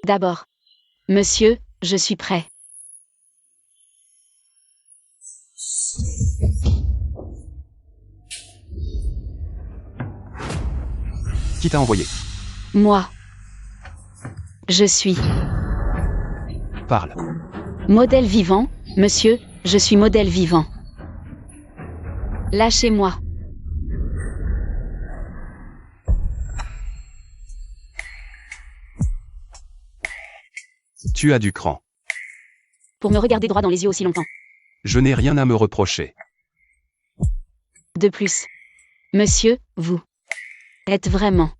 D'abord. Monsieur, je suis prêt. Qui t'a envoyé? Moi. Je suis. Parle. Modèle vivant, monsieur, je suis modèle vivant. Lâchez-moi. Tu as du cran. Pour me regarder droit dans les yeux aussi longtemps. Je n'ai rien à me reprocher. De plus. Monsieur, vous êtes vraiment.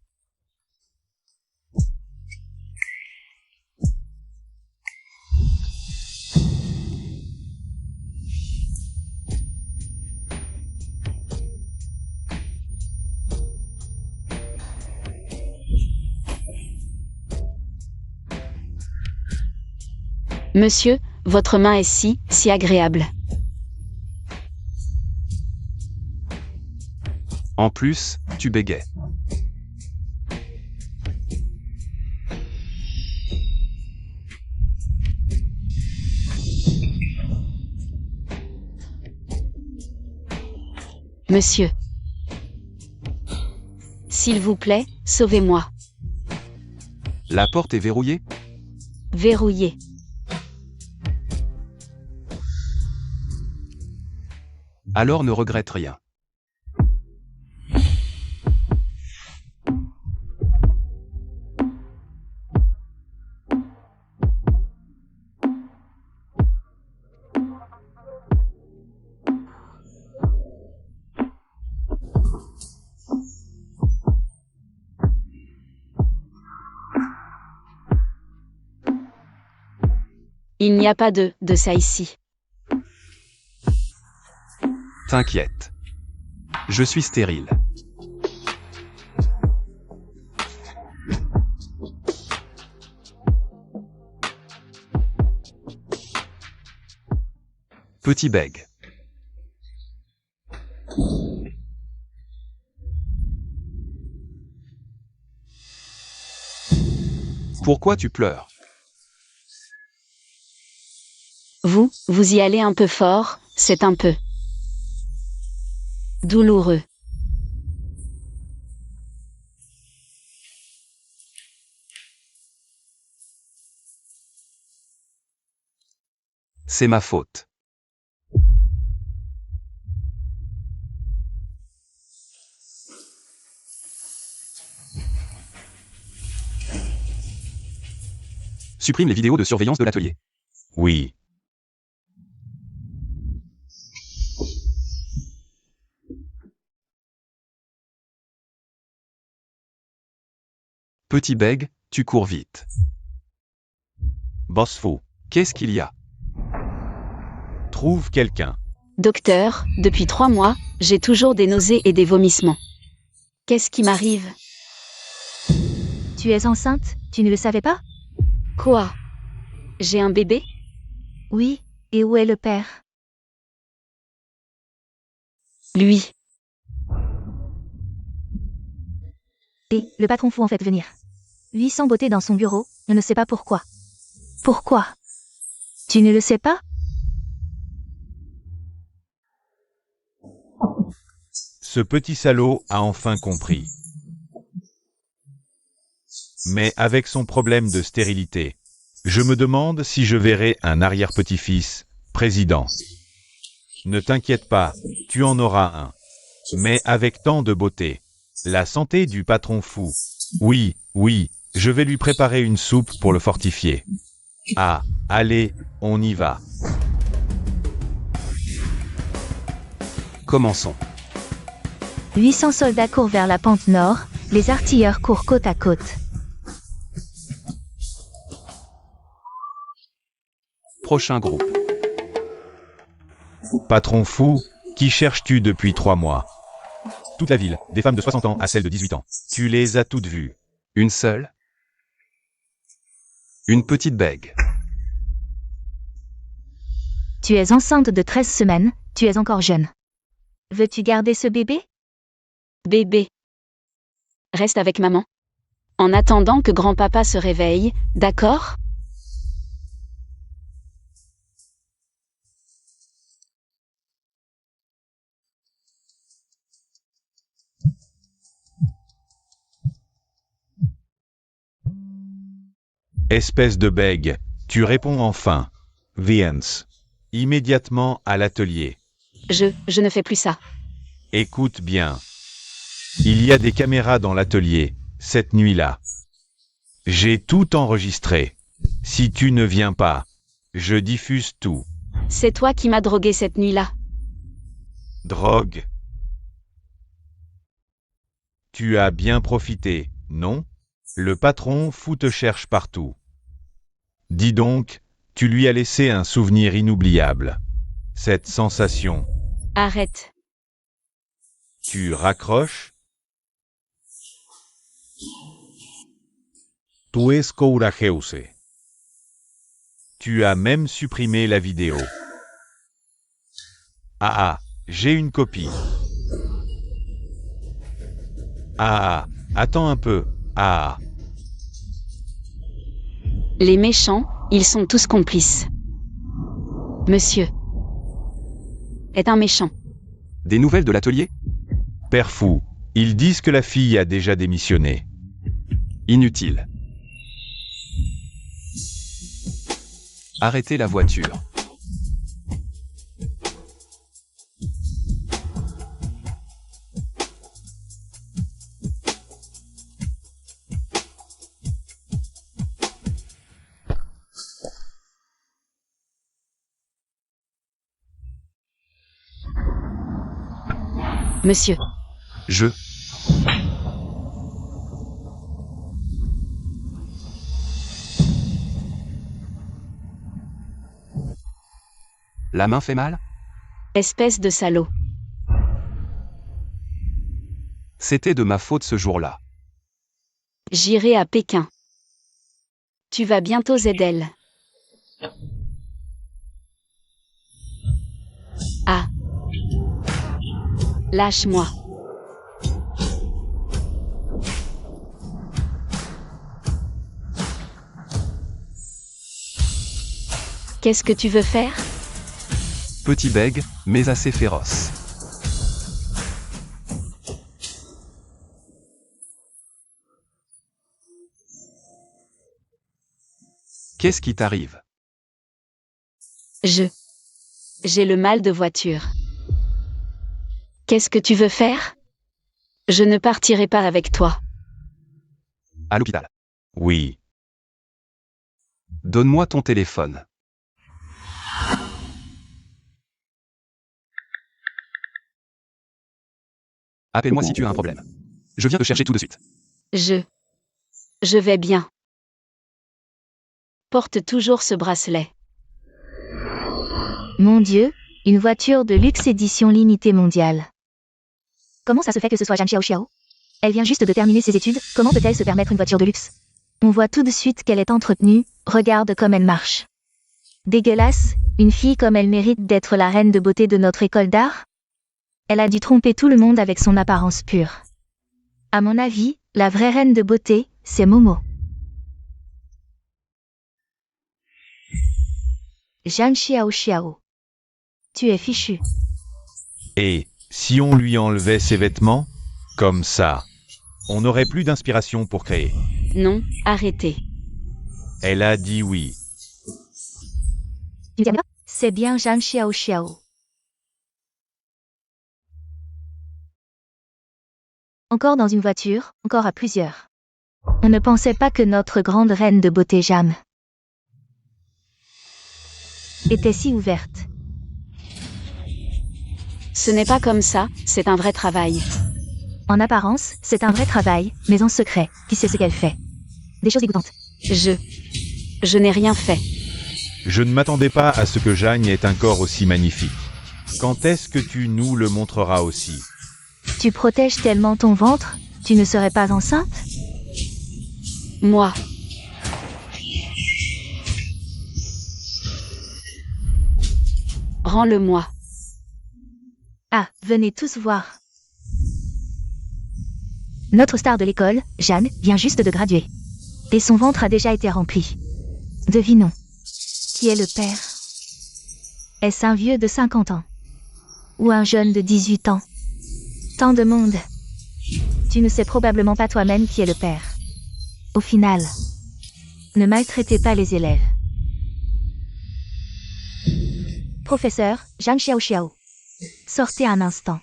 Monsieur, votre main est si agréable. En plus, tu bégais. Monsieur. S'il vous plaît, sauvez-moi. La porte est verrouillée? Verrouillé. Alors ne regrette rien. Il n'y a pas de ça ici. T'inquiète. Je suis stérile. Petit bègue. Pourquoi tu pleures? Vous y allez un peu fort, c'est un peu douloureux. C'est ma faute. Supprime les vidéos de surveillance de l'atelier. Oui. Petit bègue, tu cours vite. Boss fou. Qu'est-ce qu'il y a? Trouve quelqu'un. Docteur, depuis 3 mois, j'ai toujours des nausées et des vomissements. Qu'est-ce qui m'arrive? Tu es enceinte, tu ne le savais pas? Quoi? J'ai un bébé? Oui, et où est le père? Lui. Et le patron fou en fait venir. 800 beautés dans son bureau, je ne sais pas pourquoi. Pourquoi? Tu ne le sais pas? Ce petit salaud a enfin compris. Mais avec son problème de stérilité, je me demande si je verrai un arrière-petit-fils président. Ne t'inquiète pas, tu en auras un. Mais avec tant de beauté. La santé du patron fou. Oui, je vais lui préparer une soupe pour le fortifier. Ah, allez, on y va. Commençons. 800 soldats courent vers la pente nord, les artilleurs courent côte à côte. Prochain groupe. Patron fou, qui cherches-tu depuis 3 mois? Toute la ville, des femmes de 60 ans à celles de 18 ans. Tu les as toutes vues. Une seule? Une petite bègue. Tu es enceinte de 13 semaines, tu es encore jeune. Veux-tu garder ce bébé? Bébé. Reste avec maman. En attendant que grand-papa se réveille, d'accord? Espèce de bègue, tu réponds enfin. Viens. Immédiatement à l'atelier. Je ne fais plus ça. Écoute bien. Il y a des caméras dans l'atelier, cette nuit-là. J'ai tout enregistré. Si tu ne viens pas, je diffuse tout. C'est toi qui m'as drogué cette nuit-là. Drogue. Tu as bien profité, non? Le patron fou te cherche partout. Dis donc, tu lui as laissé un souvenir inoubliable. Cette sensation. Arrête. Tu raccroches? Tu es courageuse. Tu as même supprimé la vidéo. Ah, j'ai une copie. Ah, attends un peu. Ah. Les méchants, ils sont tous complices. Monsieur est un méchant. Des nouvelles de l'atelier? Père fou, ils disent que la fille a déjà démissionné. Inutile. Arrêtez la voiture. Monsieur, Je. La main fait mal? espèce de salaud. C'était de ma faute ce jour-là. J'irai à Pékin. Tu vas bientôt Zedel. Ah. Lâche-moi. Qu'est-ce que tu veux faire? Petit bègue, mais assez féroce. Qu'est-ce qui t'arrive? J'ai le mal de voiture. Qu'est-ce que tu veux faire? Je ne partirai pas avec toi. À l'hôpital. Oui. Donne-moi ton téléphone. Appelle-moi si tu as un problème. Je viens te chercher tout de suite. Je vais bien. Porte toujours ce bracelet. Mon Dieu, une voiture de luxe édition limitée mondiale. Comment ça se fait que ce soit Zhang Xiaoxiao? Elle vient juste de terminer ses études, comment peut-elle se permettre une voiture de luxe? On voit tout de suite qu'elle est entretenue, regarde comme elle marche. Dégueulasse, une fille comme elle mérite d'être la reine de beauté de notre école d'art? Elle a dû tromper tout le monde avec son apparence pure. À mon avis, la vraie reine de beauté, c'est Momo. Zhang Xiaoxiao. Tu es fichu. Et si on lui enlevait ses vêtements? Comme ça. On n'aurait plus d'inspiration pour créer. Non, arrêtez. Elle a dit oui. C'est bien Zhang Xiaoxiao. Encore dans une voiture, encore à plusieurs. On ne pensait pas que notre grande reine de beauté Jam était si ouverte. Ce n'est pas comme ça, c'est un vrai travail. En apparence, c'est un vrai travail, mais en secret, qui sait ce qu'elle fait? Des choses dégoûtantes. Je n'ai rien fait. Je ne m'attendais pas à ce que Jeanne ait un corps aussi magnifique. Quand est-ce que tu nous le montreras aussi? Tu protèges tellement ton ventre, tu ne serais pas enceinte? Moi. Rends-le-moi. Ah, venez tous voir. Notre star de l'école, Jeanne, vient juste de graduer. Et son ventre a déjà été rempli. Devinons. Qui est le père? Est-ce un vieux de 50 ans? Ou un jeune de 18 ans? Tant de monde. Tu ne sais probablement pas toi-même qui est le père. Au final, ne maltraitez pas les élèves. Professeur, Zhang Xiaoxiao. Sortez un instant.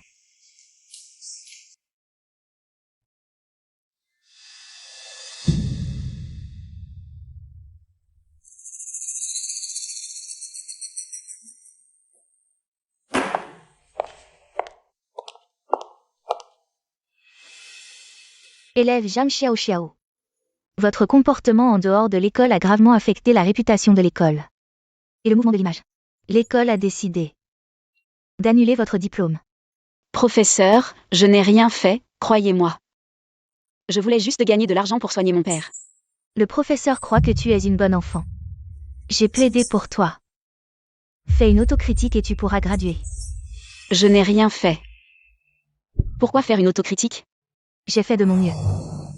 Élève Zhang Xiaoxiao. Votre comportement en dehors de l'école a gravement affecté la réputation de l'école. Et le mouvement de l'image. L'école a décidé d'annuler votre diplôme. Professeur, je n'ai rien fait, croyez-moi. Je voulais juste gagner de l'argent pour soigner mon père. Le professeur croit que tu es une bonne enfant. J'ai plaidé pour toi. Fais une autocritique et tu pourras graduer. Je n'ai rien fait. Pourquoi faire une autocritique? J'ai fait de mon mieux.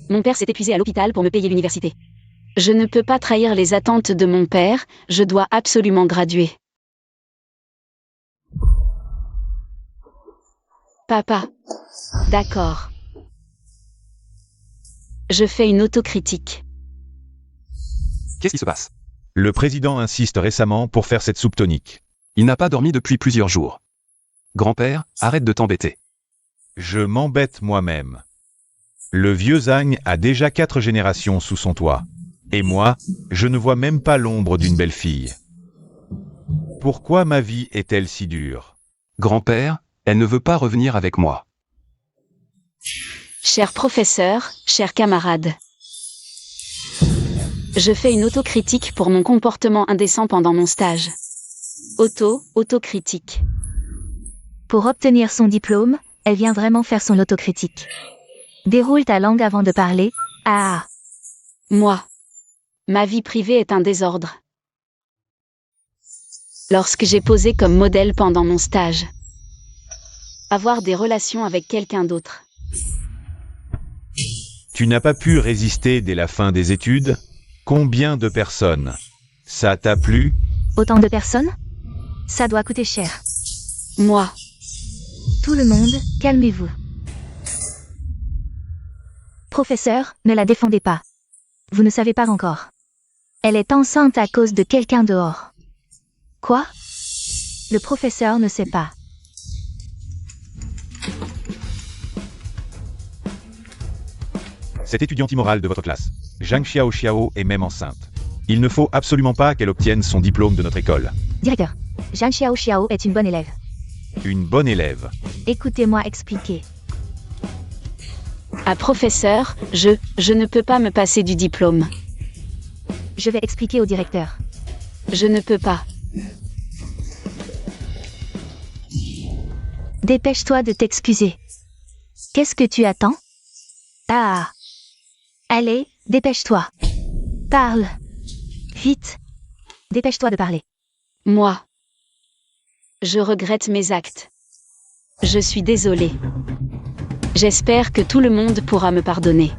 Mon père s'est épuisé à l'hôpital pour me payer l'université. Je ne peux pas trahir les attentes de mon père, je dois absolument graduer. Papa. D'accord. Je fais une autocritique. Qu'est-ce qui se passe? Le président insiste récemment pour faire cette soupe tonique. Il n'a pas dormi depuis plusieurs jours. Grand-père, arrête de t'embêter. Je m'embête moi-même. Le vieux Zhang a déjà 4 générations sous son toit. Et moi, je ne vois même pas l'ombre d'une belle fille. Pourquoi ma vie est-elle si dure? Grand-père, elle ne veut pas revenir avec moi. Cher professeur, chers camarades. Je fais une autocritique pour mon comportement indécent pendant mon stage. Autocritique. Pour obtenir son diplôme, elle vient vraiment faire son autocritique. Déroule ta langue avant de parler. Ah. Moi. Ma vie privée est un désordre. Lorsque j'ai posé comme modèle pendant mon stage. Avoir des relations avec quelqu'un d'autre. Tu n'as pas pu résister dès la fin des études? Combien de personnes? Ça t'a plu? Autant de personnes? Ça doit coûter cher. Moi. Tout le monde, calmez-vous. Professeur, ne la défendez pas. Vous ne savez pas encore. Elle est enceinte à cause de quelqu'un dehors. Quoi? Le professeur ne sait pas. Cette étudiante immorale de votre classe, Zhang Xiaoxiao, est même enceinte. Il ne faut absolument pas qu'elle obtienne son diplôme de notre école. Directeur, Zhang Xiaoxiao est une bonne élève. Une bonne élève. Écoutez-moi expliquer. Ah professeur, je ne peux pas me passer du diplôme. Je vais expliquer au directeur. Je ne peux pas. Dépêche-toi de t'excuser. Qu'est-ce que tu attends? Ah. Allez, dépêche-toi. Parle. Vite. Dépêche-toi de parler. Moi. Je regrette mes actes. Je suis désolée. J'espère que tout le monde pourra me pardonner.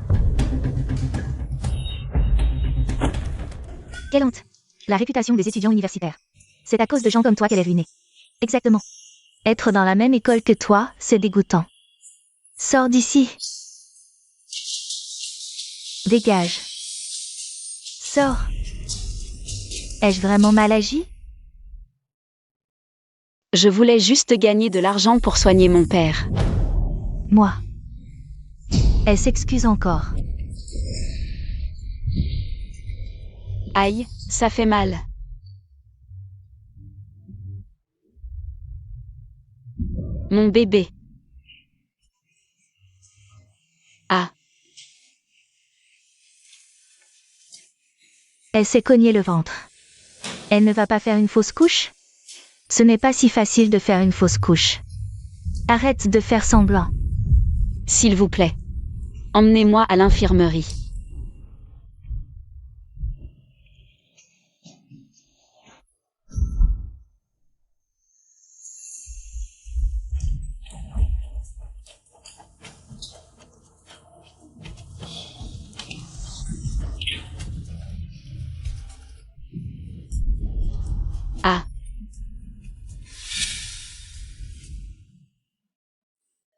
Quelle honte. La réputation des étudiants universitaires. C'est à cause de gens comme toi qu'elle est ruinée. Exactement. Être dans la même école que toi, c'est dégoûtant. Sors d'ici. Dégage. Sors. Ai-je vraiment mal agi? Je voulais juste gagner de l'argent pour soigner mon père. Moi. Elle s'excuse encore. Aïe, ça fait mal. Mon bébé. Ah. Elle s'est cogné le ventre. Elle ne va pas faire une fausse couche? Ce n'est pas si facile de faire une fausse couche. Arrête de faire semblant. S'il vous plaît. Emmenez-moi à l'infirmerie. Ah.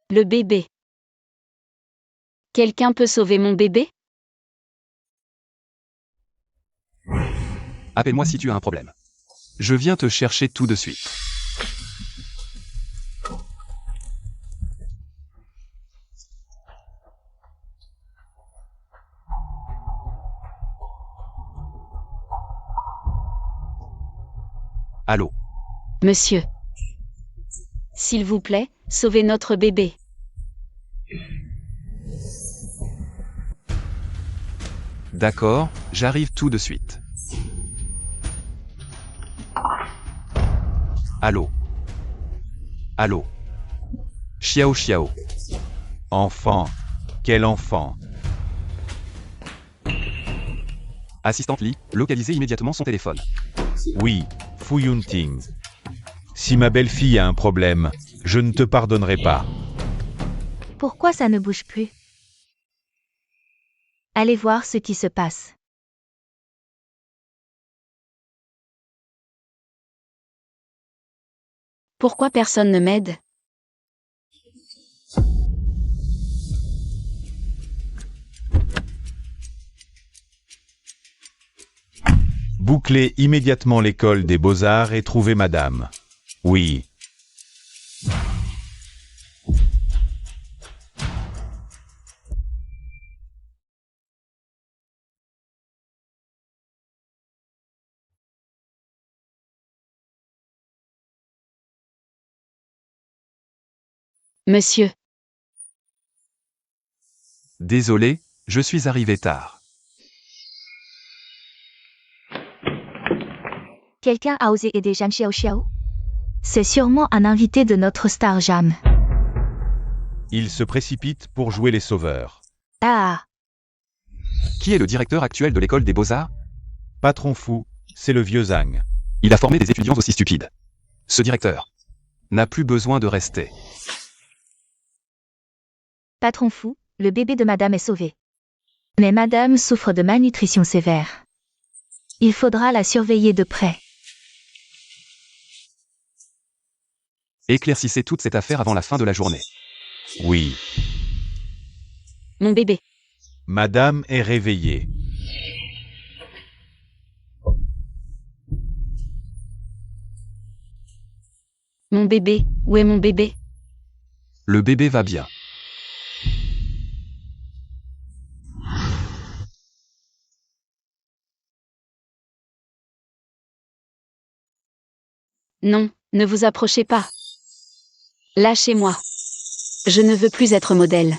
Le bébé. Quelqu'un peut sauver mon bébé? Appelle-moi si tu as un problème. Je viens te chercher tout de suite. Allô? Monsieur. S'il vous plaît, sauvez notre bébé. D'accord, j'arrive tout de suite. Allô? Allô? Xiao Xiao. Enfant. Quel enfant? Assistante Li, localisez immédiatement son téléphone. Oui, Fu Yunting. Si ma belle-fille a un problème, je ne te pardonnerai pas. Pourquoi ça ne bouge plus? Allez voir ce qui se passe. Pourquoi personne ne m'aide? Bouclez immédiatement l'école des beaux-arts et trouvez madame. Oui. Monsieur. Désolé, je suis arrivé tard. Quelqu'un a osé aider Jeanne Xiao Xiao? C'est sûrement un invité de notre star Jam. Il se précipite pour jouer les sauveurs. Ah, Qui est le directeur actuel de l'école des beaux-arts? Patron fou, c'est le vieux Zhang. Il a formé des étudiants aussi stupides. Ce directeur n'a plus besoin de rester. patron fou, le bébé de madame est sauvé. Mais madame souffre de malnutrition sévère. Il faudra la surveiller de près. Éclaircissez toute cette affaire avant la fin de la journée. Oui. Mon bébé. Madame est réveillée. Mon bébé. Où est mon bébé? Le bébé va bien. Non, ne vous approchez pas. Lâchez-moi. Je ne veux plus être modèle.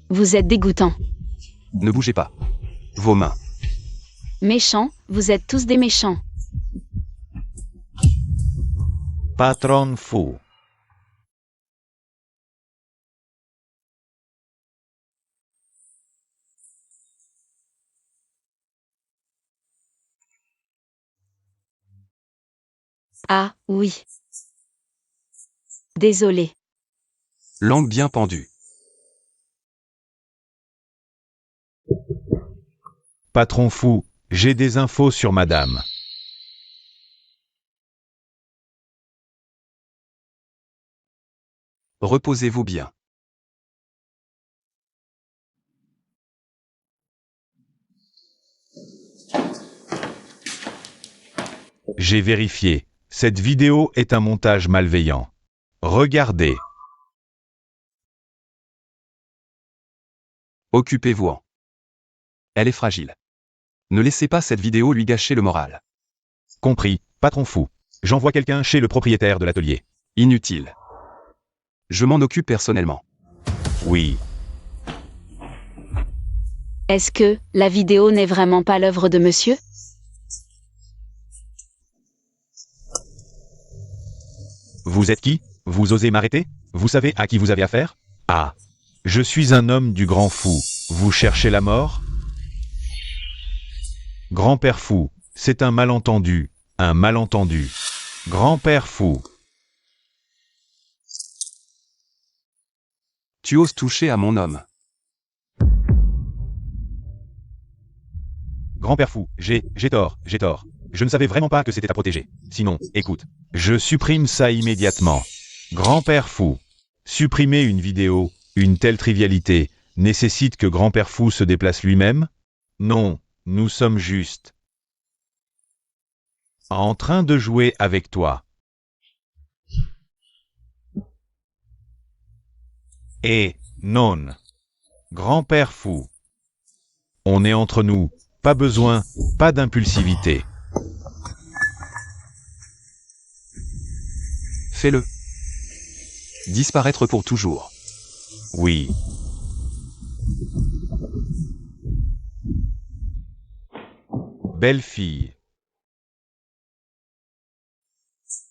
Vous êtes dégoûtant. Ne bougez pas. Vos mains. Méchants, vous êtes tous des méchants. Patron fou. Ah, oui. Désolé. Langue bien pendue. Patron fou, j'ai des infos sur madame. Reposez-vous bien. J'ai vérifié. Cette vidéo est un montage malveillant. Regardez. Occupez-vous-en. Elle est fragile. Ne laissez pas cette vidéo lui gâcher le moral. Compris, patron fou. J'envoie quelqu'un chez le propriétaire de l'atelier. Inutile. Je m'en occupe personnellement. Oui. Est-ce que la vidéo n'est vraiment pas l'œuvre de monsieur? Vous êtes qui? Vous osez m'arrêter? Vous savez à qui vous avez affaire? Ah. Je suis un homme du grand fou. Vous cherchez la mort? Grand-père fou, c'est un malentendu. Un malentendu. Grand-père fou. Tu oses toucher à mon homme. Grand-père fou, j'ai tort. Je ne savais vraiment pas que c'était à protéger. Sinon, écoute, je supprime ça immédiatement. Grand-père fou. Supprimer une vidéo, une telle trivialité, nécessite que grand-père fou se déplace lui-même? Non, nous sommes juste en train de jouer avec toi. Et non. Grand-père fou. On est entre nous, pas besoin, pas d'impulsivité. Fais-le. Disparaître pour toujours. Oui. Belle fille.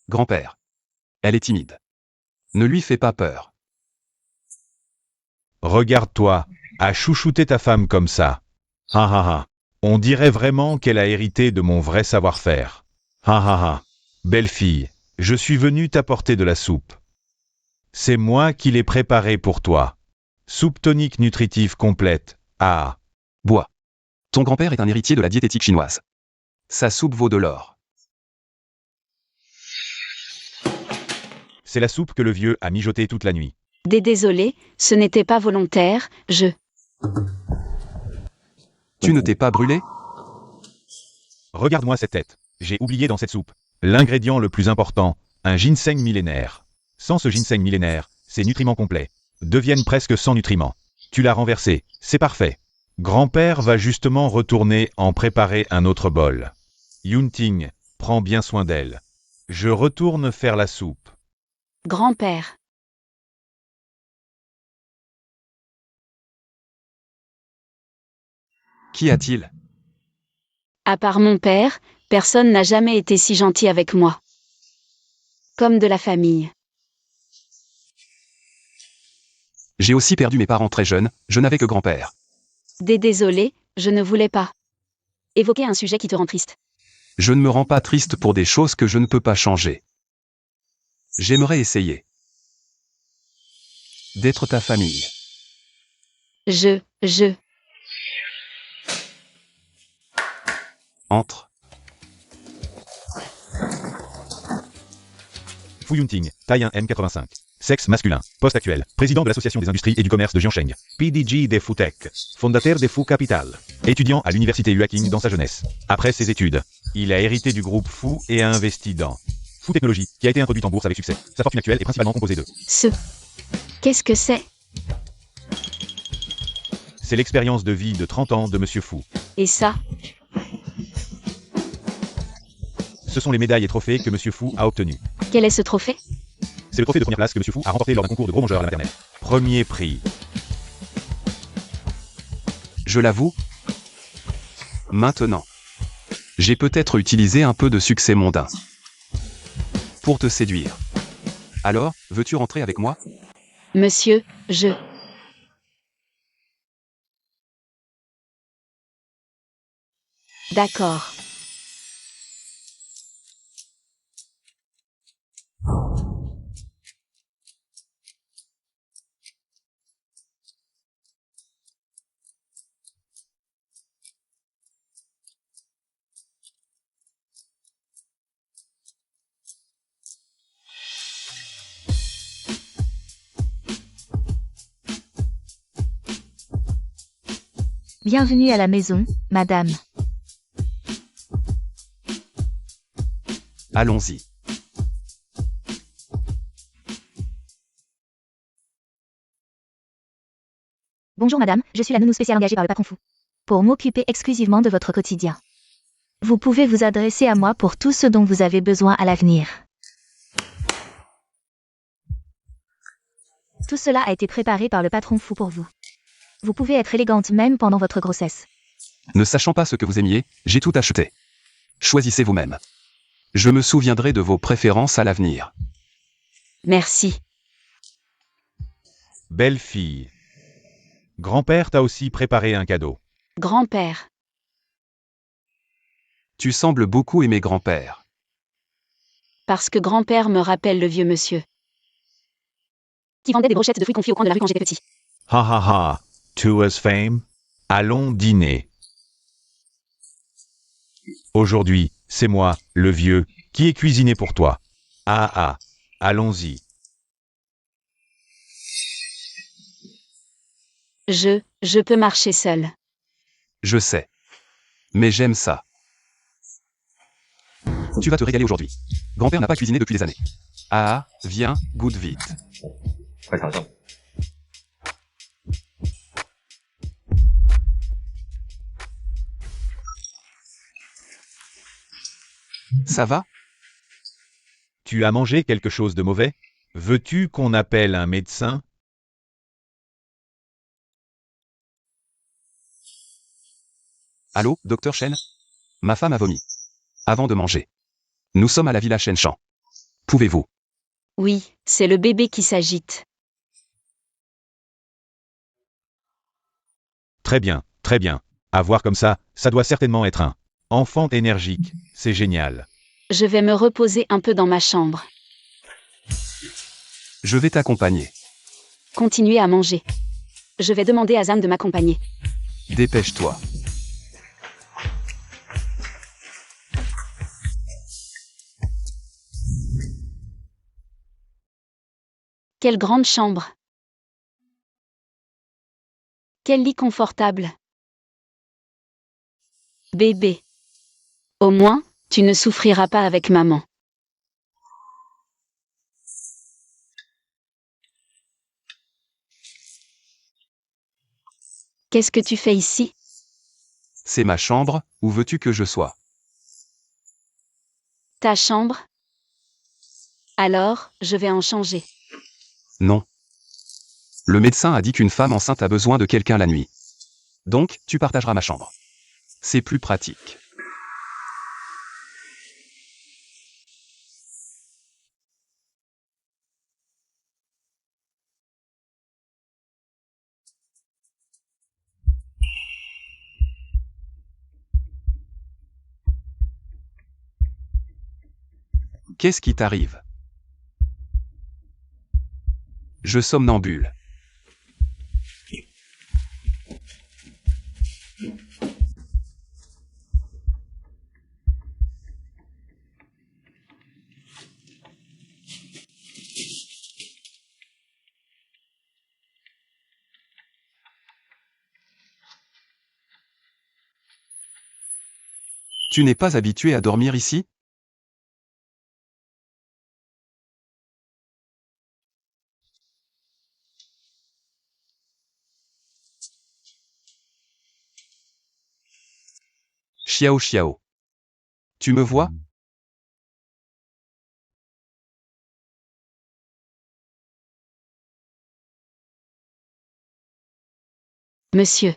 Grand-père. Elle est timide. Ne lui fais pas peur. Regarde-toi, à chouchouter ta femme comme ça. Ha ha ha. On dirait vraiment qu'elle a hérité de mon vrai savoir-faire. Ha ha ha. Belle fille, je suis venu t'apporter de la soupe. C'est moi qui l'ai préparée pour toi. Soupe tonique nutritive complète. Ah. Bois. Ton grand-père est un héritier de la diététique chinoise. Sa soupe vaut de l'or. C'est la soupe que le vieux a mijotée toute la nuit. Désolé, ce n'était pas volontaire, Tu ne t'es pas brûlé? Regarde-moi cette tête. J'ai oublié dans cette soupe l'ingrédient le plus important, un ginseng millénaire. Sans ce ginseng millénaire, ces nutriments complets deviennent presque sans nutriments. Tu l'as renversé, c'est parfait. Grand-père va justement retourner en préparer un autre bol. Yunting, prends bien soin d'elle. Je retourne faire la soupe. Grand-père. Qu'y a-t-il? À part mon père, personne n'a jamais été si gentil avec moi. Comme de la famille. J'ai aussi perdu mes parents très jeunes, je n'avais que grand-père. Désolé, je ne voulais pas évoquer un sujet qui te rend triste. Je ne me rends pas triste pour des choses que je ne peux pas changer. J'aimerais essayer d'être ta famille. Entre. Fu Yunting, taille 1 M85. Sexe masculin. Poste actuel. Président de l'Association des industries et du commerce de Jiangsheng. PDG des Futech. Fondateur des Fu Capital. Étudiant à l'université Huaqing dans sa jeunesse. Après ses études, il a hérité du groupe Fu et a investi dans Fu Technologies, qui a été introduite en bourse avec succès. Sa fortune actuelle est principalement composée de Qu'est-ce que c'est? C'est l'expérience de vie de 30 ans de Monsieur Fu. Et ça? Ce sont les médailles et trophées que Monsieur Fu a obtenus. Quel est ce trophée? C'est le trophée de première place que Monsieur Fu a remporté lors d'un concours de gros mangeurs à la maternelle. Premier prix. Je l'avoue. Maintenant. J'ai peut-être utilisé un peu de succès mondain. Pour te séduire. Alors, veux-tu rentrer avec moi? Monsieur, D'accord. Bienvenue à la maison, madame. Allons-y. Bonjour madame, je suis la nounou spéciale engagée par le patron Fu. Pour m'occuper exclusivement de votre quotidien. Vous pouvez vous adresser à moi pour tout ce dont vous avez besoin à l'avenir. Tout cela a été préparé par le patron Fu pour vous. Vous pouvez être élégante même pendant votre grossesse. Ne sachant pas ce que vous aimiez, j'ai tout acheté. Choisissez vous-même. Je me souviendrai de vos préférences à l'avenir. Merci. Belle fille. Grand-père t'a aussi préparé un cadeau. Grand-père. Tu sembles beaucoup aimer grand-père. Parce que grand-père me rappelle le vieux monsieur qui vendait des brochettes de fruits confits au coin de la rue quand j'étais petit. Ha ha ha. To us fame. Allons dîner. Aujourd'hui, c'est moi, le vieux, qui ai cuisiné pour toi. Ah, allons-y. Je peux marcher seul. Je sais. Mais j'aime ça. Tu vas te régaler aujourd'hui. Grand-père n'a pas cuisiné depuis des années. Ah, viens, goûte vite. Ça va? Tu as mangé quelque chose de mauvais? Veux-tu qu'on appelle un médecin? Allô, docteur Chen? Ma femme a vomi. Avant de manger. Nous sommes à la villa Shenchan. Pouvez-vous? Oui, c'est le bébé qui s'agite. Très bien, très bien. À voir comme ça doit certainement être un enfant énergique. C'est génial. Je vais me reposer un peu dans ma chambre. Je vais t'accompagner. Continuez à manger. Je vais demander à Zam de m'accompagner. Dépêche-toi. Quelle grande chambre. Quel lit confortable. Bébé. Au moins, tu ne souffriras pas avec maman. Qu'est-ce que tu fais ici? C'est ma chambre, où veux-tu que je sois? Ta chambre? Alors, je vais en changer. Non. Le médecin a dit qu'une femme enceinte a besoin de quelqu'un la nuit. Donc, tu partageras ma chambre. C'est plus pratique. Qu'est-ce qui t'arrive? Je somnambule. Tu n'es pas habitué à dormir ici? Xiao Xiao. Tu me vois? Monsieur.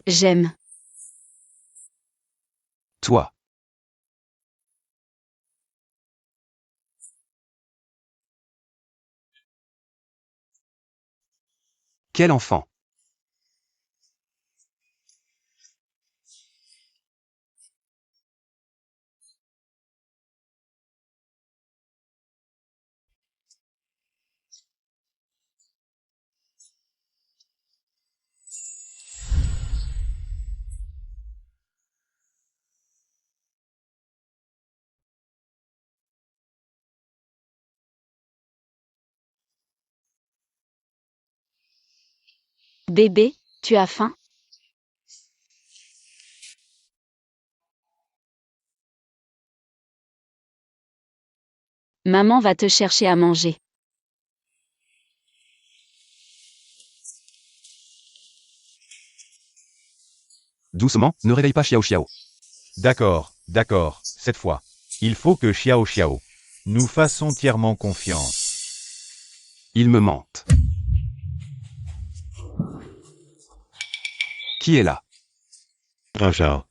J'aime. Toi. Quel enfant? Bébé, tu as faim? Maman va te chercher à manger. Doucement, ne réveille pas Xiao Xiao. D'accord, cette fois. Il faut que Xiao Xiao nous fasse entièrement confiance. Il me mente. Qui est là? Xiao.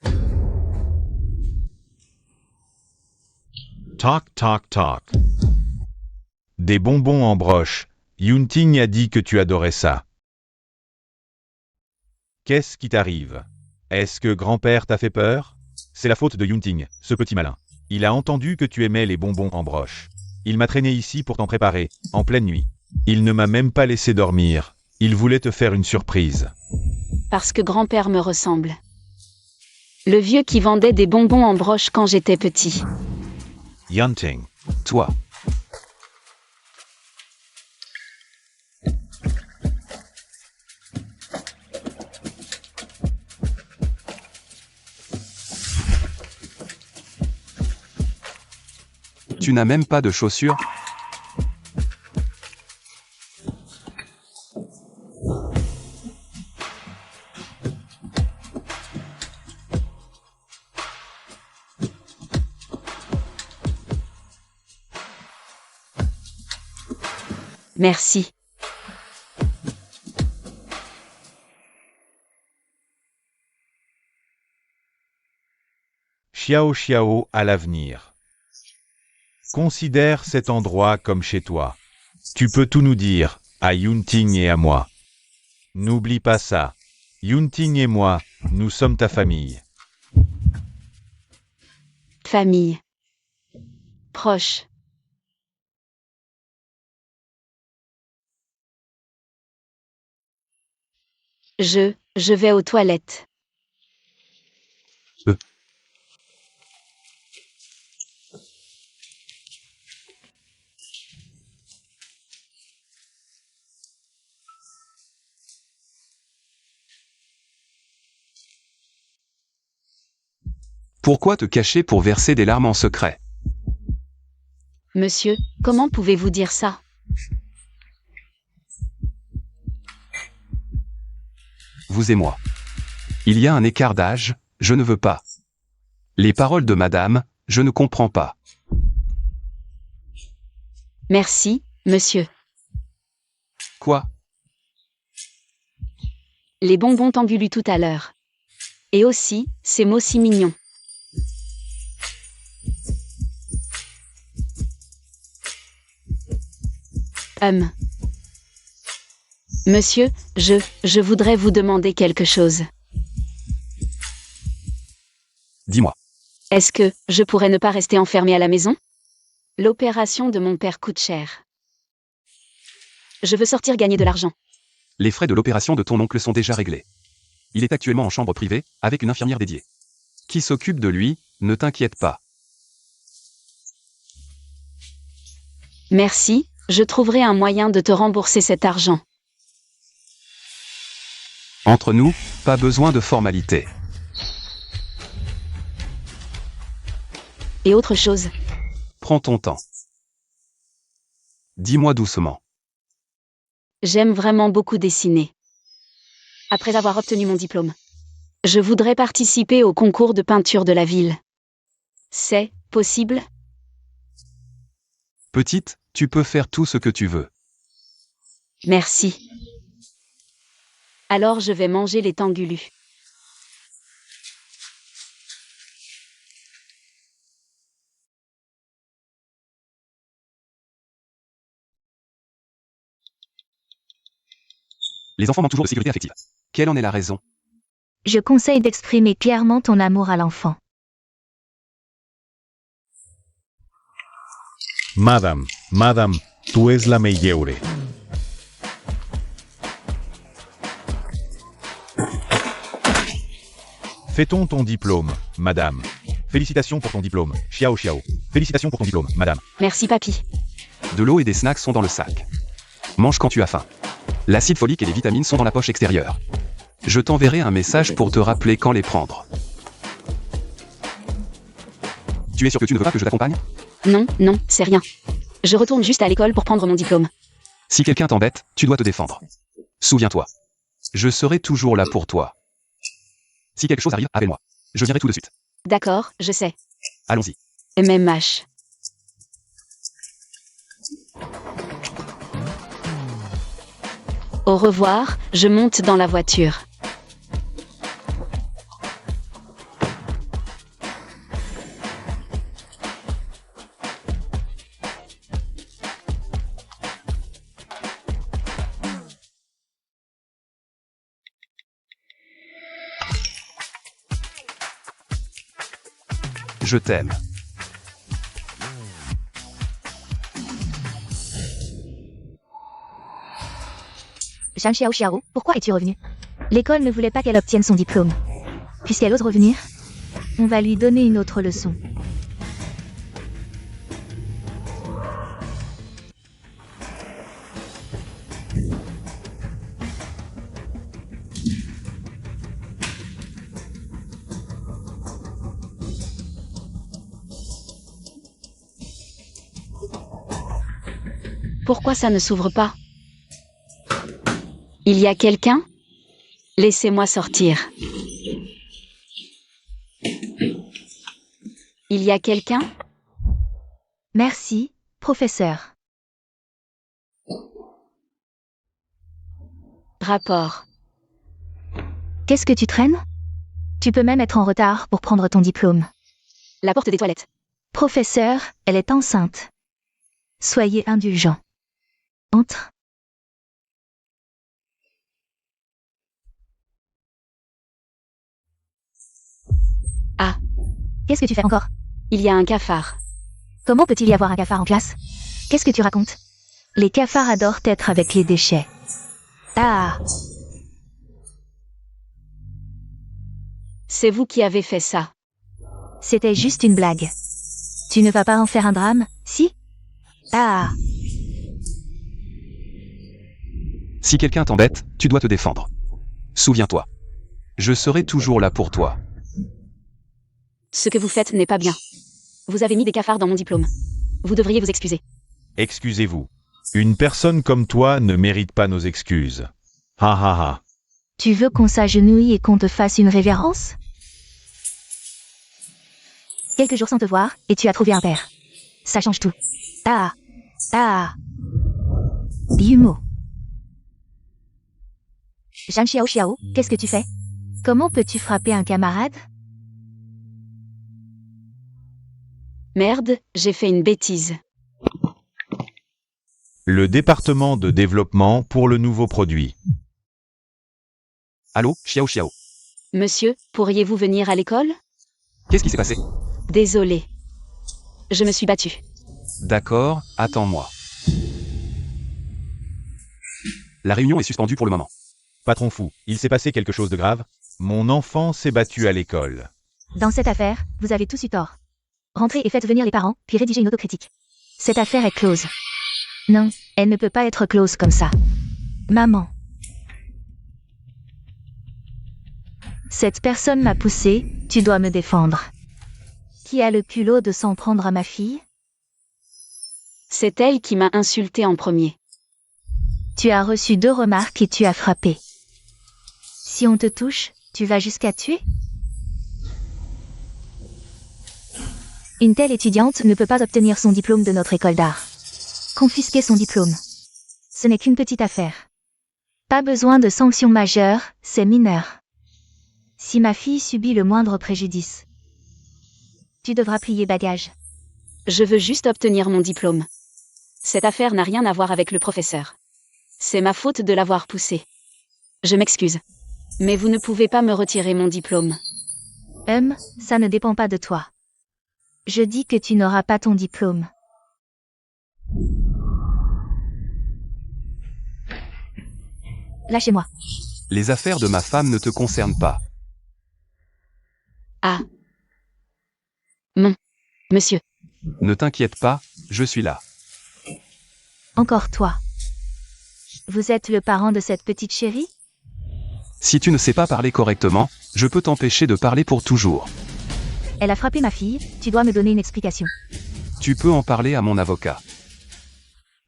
Talk. Des bonbons en broche. Yunting a dit que tu adorais ça. Qu'est-ce qui t'arrive? Est-ce que grand-père t'a fait peur? C'est la faute de Yunting, ce petit malin. Il a entendu que tu aimais les bonbons en broche. Il m'a traîné ici pour t'en préparer, en pleine nuit. Il ne m'a même pas laissé dormir. Il voulait te faire une surprise. Parce que grand-père me ressemble. Le vieux qui vendait des bonbons en broche quand j'étais petit. Yunting. Toi. Tu n'as même pas de chaussures? Merci. Xiao Xiao à l'avenir. Considère cet endroit comme chez toi. Tu peux tout nous dire, à Yunting et à moi. N'oublie pas ça. Yunting et moi, nous sommes ta famille. Famille. Proche. Je vais aux toilettes. Pourquoi te cacher pour verser des larmes en secret? Monsieur, comment pouvez-vous dire ça? Vous et moi. Il y a un écart d'âge, je ne veux pas. Les paroles de madame, je ne comprends pas. Merci, monsieur. Quoi? Les bonbons t'ont lu tout à l'heure. Et aussi, ces mots si mignons. Monsieur, je voudrais vous demander quelque chose. Dis-moi. Est-ce que je pourrais ne pas rester enfermé à la maison? L'opération de mon père coûte cher. Je veux sortir gagner de l'argent. Les frais de l'opération de ton oncle sont déjà réglés. Il est actuellement en chambre privée, avec une infirmière dédiée. Qui s'occupe de lui, ne t'inquiète pas. Merci, je trouverai un moyen de te rembourser cet argent. Entre nous, pas besoin de formalité. Et autre chose, Prends ton temps. Dis-moi doucement. j'aime vraiment beaucoup dessiner. Après avoir obtenu mon diplôme, je voudrais participer au concours de peinture de la ville. C'est possible? Petite, tu peux faire tout ce que tu veux. Merci. Alors je vais manger les tangulus. Les enfants manquent toujours de sécurité affective. Quelle en est la raison? Je conseille d'exprimer clairement ton amour à l'enfant. Madame, tú es la meilleure. Fait-on ton diplôme, madame? Félicitations pour ton diplôme, Xiao Xiao. Félicitations pour ton diplôme, madame. Merci papy. De l'eau et des snacks sont dans le sac. Mange quand tu as faim. L'acide folique et les vitamines sont dans la poche extérieure. Je t'enverrai un message pour te rappeler quand les prendre. Tu es sûr que tu ne veux pas que je t'accompagne? Non, c'est rien. Je retourne juste à l'école pour prendre mon diplôme. Si quelqu'un t'embête, tu dois te défendre. Souviens-toi. Je serai toujours là pour toi. Si quelque chose arrive, appelle-moi. Je viendrai tout de suite. D'accord, je sais. Allons-y. MMH. Au revoir, je monte dans la voiture. Je t'aime. Zhang Xiao, pourquoi es-tu revenu? L'école ne voulait pas qu'elle obtienne son diplôme. Puisqu'elle ose revenir, on va lui donner une autre leçon. Pourquoi ça ne s'ouvre pas? Il y a quelqu'un? Laissez-moi sortir. Il y a quelqu'un? Merci, professeur. Rapport. Qu'est-ce que tu traînes? Tu peux même être en retard pour prendre ton diplôme. La porte des toilettes. Professeur, elle est enceinte. Soyez indulgent. Entre. Ah. Qu'est-ce que tu fais encore? Il y a un cafard. Comment peut-il y avoir un cafard en classe? Qu'est-ce que tu racontes? Les cafards adorent être avec les déchets. Ah. C'est vous qui avez fait ça. C'était juste une blague. Tu ne vas pas en faire un drame, si? Ah. Si quelqu'un t'embête, tu dois te défendre. Souviens-toi. Je serai toujours là pour toi. Ce que vous faites n'est pas bien. Vous avez mis des cafards dans mon diplôme. Vous devriez vous excuser. Excusez-vous. Une personne comme toi ne mérite pas nos excuses. Ha ha ha. Tu veux qu'on s'agenouille et qu'on te fasse une révérence? Quelques jours sans te voir, et tu as trouvé un père. Ça change tout. Ah. Ah. Yumo. Zhang Xiao, qu'est-ce que tu fais? Comment peux-tu frapper un camarade? Merde, j'ai fait une bêtise. Le département de développement pour le nouveau produit. Allô, Xiao. Monsieur, pourriez-vous venir à l'école? Qu'est-ce qui s'est passé? Désolé. Je me suis battue. D'accord, attends-moi. La réunion est suspendue pour le moment. Patron fou, il s'est passé quelque chose de grave? Mon enfant s'est battu à l'école. Dans cette affaire, vous avez tous eu tort. Rentrez et faites venir les parents, puis rédigez une autocritique. Cette affaire est close. Non, elle ne peut pas être close comme ça. Maman. Cette personne m'a poussé, tu dois me défendre. Qui a le culot de s'en prendre à ma fille? C'est elle qui m'a insulté en premier. Tu as reçu 2 remarques et tu as frappé. Si on te touche, tu vas jusqu'à tuer? Une telle étudiante ne peut pas obtenir son diplôme de notre école d'art. Confisquer son diplôme. Ce n'est qu'une petite affaire. Pas besoin de sanctions majeures, c'est mineur. Si ma fille subit le moindre préjudice, tu devras plier bagage. Je veux juste obtenir mon diplôme. Cette affaire n'a rien à voir avec le professeur. C'est ma faute de l'avoir poussé. Je m'excuse. Mais vous ne pouvez pas me retirer mon diplôme. Ça ne dépend pas de toi. Je dis que tu n'auras pas ton diplôme. Lâchez-moi. Les affaires de ma femme ne te concernent pas. Ah. Monsieur. Ne t'inquiète pas, je suis là. Encore toi. Vous êtes le parent de cette petite chérie? Si tu ne sais pas parler correctement, je peux t'empêcher de parler pour toujours. Elle a frappé ma fille, tu dois me donner une explication. Tu peux en parler à mon avocat.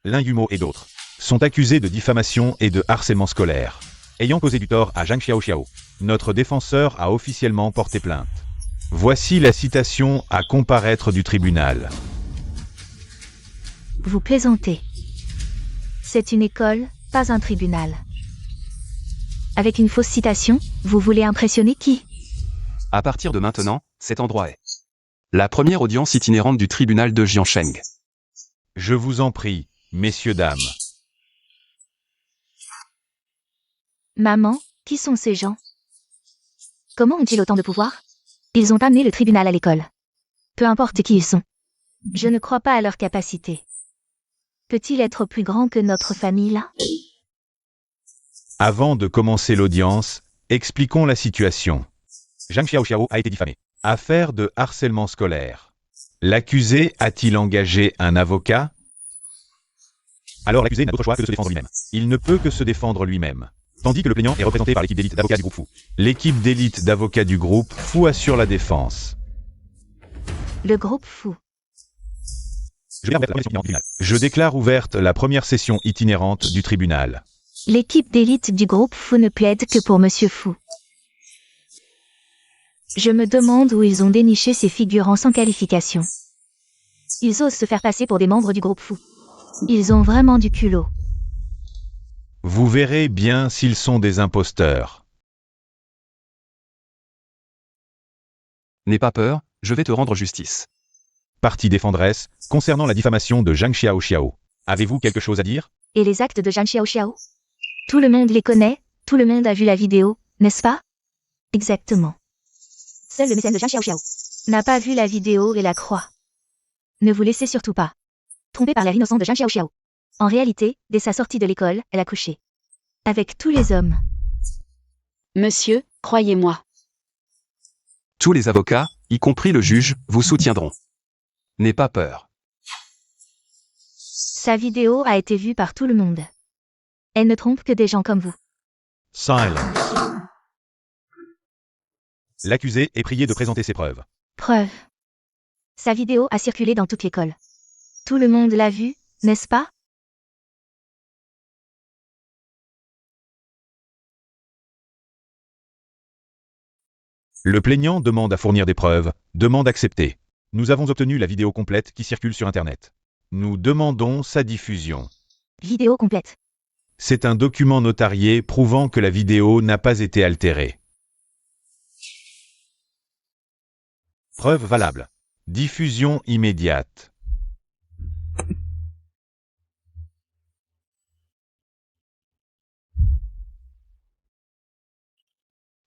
L'un Yumo et d'autres sont accusés de diffamation et de harcèlement scolaire. Ayant causé du tort à Zhang Xiao, notre défenseur a officiellement porté plainte. Voici la citation à comparaître du tribunal. Vous plaisantez. C'est une école, pas un tribunal. Avec une fausse citation, vous voulez impressionner qui? À partir de maintenant, cet endroit est la première audience itinérante du tribunal de Jiansheng. Je vous en prie, messieurs, dames. Maman, qui sont ces gens? Comment ont-ils autant de pouvoir? Ils ont amené le tribunal à l'école. Peu importe qui ils sont. Je ne crois pas à leur capacité. Peut-il être plus grand que notre famille là? Avant de commencer l'audience, expliquons la situation. Zhang Xiaoxiao a été diffamé. Affaire de harcèlement scolaire. L'accusé a-t-il engagé un avocat? Alors l'accusé n'a d'autre choix que de se défendre lui-même. Il ne peut que se défendre lui-même. Tandis que le plaignant est représenté par l'équipe d'élite d'avocats du groupe Fu. L'équipe d'élite d'avocats du groupe Fu assure la défense. Le groupe Fu. Je déclare ouverte la première session itinérante du tribunal. L'équipe d'élite du groupe Fu ne plaide que pour Monsieur Fu. Je me demande où ils ont déniché ces figurants sans qualification. Ils osent se faire passer pour des membres du groupe Fu. Ils ont vraiment du culot. Vous verrez bien s'ils sont des imposteurs. N'aie pas peur, je vais te rendre justice. Partie défenderesse, concernant la diffamation de Zhang Xiaoxiao. Avez-vous quelque chose à dire? Et les actes de Zhang Xiaoxiao? Tout le monde les connaît, tout le monde a vu la vidéo, n'est-ce pas? Exactement. Seul le mécène de Zhang Xiaoxiao n'a pas vu la vidéo et la croit. Ne vous laissez surtout pas tromper par l'air innocent de Zhang Xiaoxiao. En réalité, dès sa sortie de l'école, elle a couché avec tous les hommes. Monsieur, croyez-moi. Tous les avocats, y compris le juge, vous soutiendront. N'aie pas peur. Sa vidéo a été vue par tout le monde. Elle ne trompe que des gens comme vous. Silence. L'accusé est prié de présenter ses preuves. Preuve. Sa vidéo a circulé dans toute l'école. Tout le monde l'a vue, n'est-ce pas? Le plaignant demande à fournir des preuves, demande acceptée. Nous avons obtenu la vidéo complète qui circule sur Internet. Nous demandons sa diffusion. Vidéo complète. C'est un document notarié prouvant que la vidéo n'a pas été altérée. Preuve valable. Diffusion immédiate.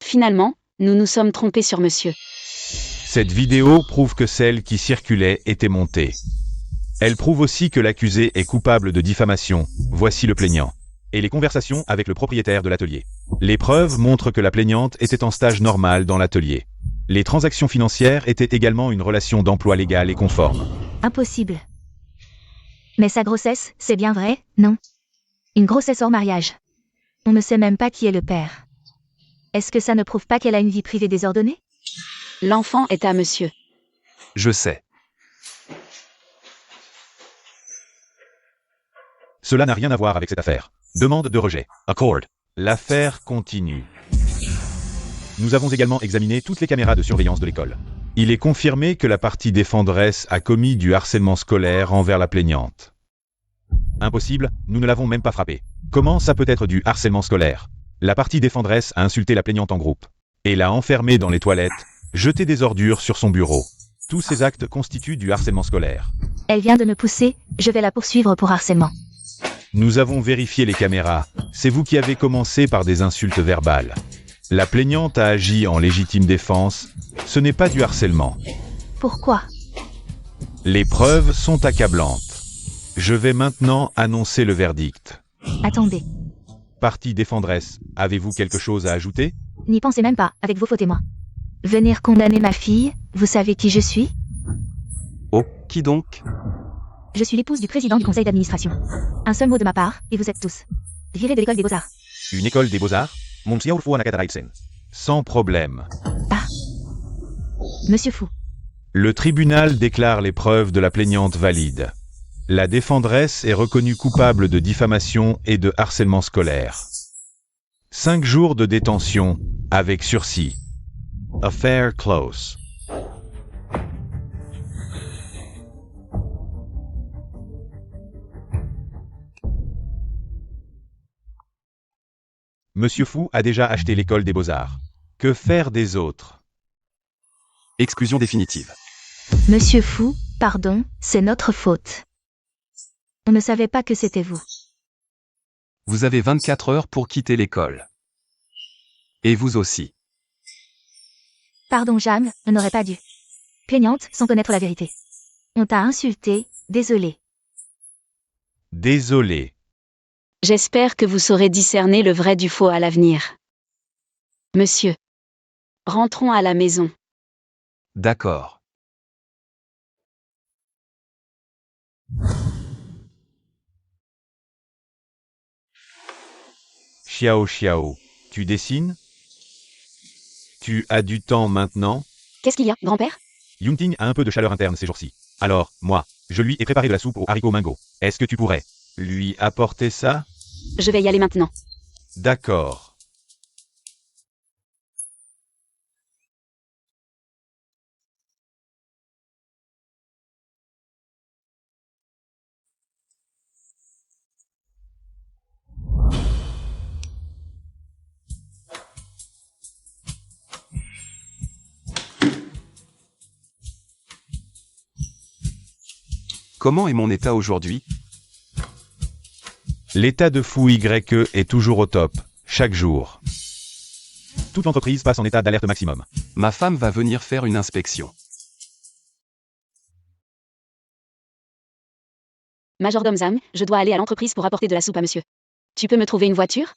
Finalement, nous nous sommes trompés sur monsieur. Cette vidéo prouve que celle qui circulait était montée. Elle prouve aussi que l'accusé est coupable de diffamation, voici le plaignant, et les conversations avec le propriétaire de l'atelier. Les preuves montrent que la plaignante était en stage normal dans l'atelier. Les transactions financières étaient également une relation d'emploi légale et conforme. Impossible. Mais sa grossesse, c'est bien vrai, non? Une grossesse hors mariage. On ne sait même pas qui est le père. Est-ce que ça ne prouve pas qu'elle a une vie privée désordonnée? L'enfant est à monsieur. Je sais. Cela n'a rien à voir avec cette affaire. Demande de rejet. Accord. L'affaire continue. Nous avons également examiné toutes les caméras de surveillance de l'école. Il est confirmé que la partie défenderesse a commis du harcèlement scolaire envers la plaignante. Impossible, nous ne l'avons même pas frappée. Comment ça peut être du harcèlement scolaire? La partie défenderesse a insulté la plaignante en groupe et l'a enfermée dans les toilettes, jeté des ordures sur son bureau. Tous ces actes constituent du harcèlement scolaire. Elle vient de me pousser, je vais la poursuivre pour harcèlement. Nous avons vérifié les caméras. C'est vous qui avez commencé par des insultes verbales. La plaignante a agi en légitime défense. Ce n'est pas du harcèlement. Pourquoi? Les preuves sont accablantes. Je vais maintenant annoncer le verdict. Attendez. Partie défenderesse, avez-vous quelque chose à ajouter? N'y pensez même pas, avec vos faux témoins. Venir condamner ma fille, vous savez qui je suis? Oh, qui donc? Je suis l'épouse du président du conseil d'administration. Un seul mot de ma part, et vous êtes tous virés de l'école des beaux-arts. Une école des beaux-arts? Sans problème. Monsieur Fu. Le tribunal déclare les preuves de la plaignante valides. La défenderesse est reconnue coupable de diffamation et de harcèlement scolaire. 5 jours de détention, avec sursis. Affair close. Monsieur Fu a déjà acheté l'école des beaux-arts. Que faire des autres? Exclusion définitive. Monsieur Fu, pardon, c'est notre faute. On ne savait pas que c'était vous. Vous avez 24 heures pour quitter l'école. Et vous aussi. Pardon Jam, on n'aurait pas dû. Plaignante, sans connaître la vérité. On t'a insulté, désolé. Désolé. J'espère que vous saurez discerner le vrai du faux à l'avenir. Monsieur. Rentrons à la maison. D'accord. Xiao Xiao, tu dessines? Tu as du temps maintenant? Qu'est-ce qu'il y a, grand-père? Yunting a un peu de chaleur interne ces jours-ci. Alors, moi, je lui ai préparé de la soupe aux haricots mango. Est-ce que tu pourrais lui apporter ça? Je vais y aller maintenant. D'accord. Comment est mon état aujourd'hui? L'état de fou YE est toujours au top, chaque jour. Toute l'entreprise passe en état d'alerte maximum. Ma femme va venir faire une inspection. Majordome Zhang, je dois aller à l'entreprise pour apporter de la soupe à monsieur. Tu peux me trouver une voiture?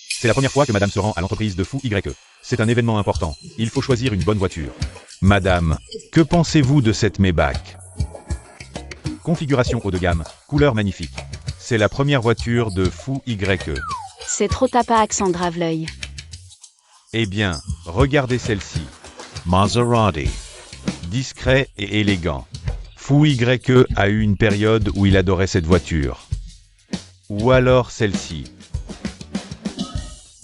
C'est la première fois que madame se rend à l'entreprise de fou YE. C'est un événement important. Il faut choisir une bonne voiture. Madame, que pensez-vous de cette Maybach? Configuration haut de gamme, couleur magnifique. C'est la première voiture de fou YE. C'est trop tapa accent grave l'œil. Eh bien, regardez celle-ci. Maserati. Discret et élégant. Fou YE a eu une période où il adorait cette voiture. Ou alors celle-ci.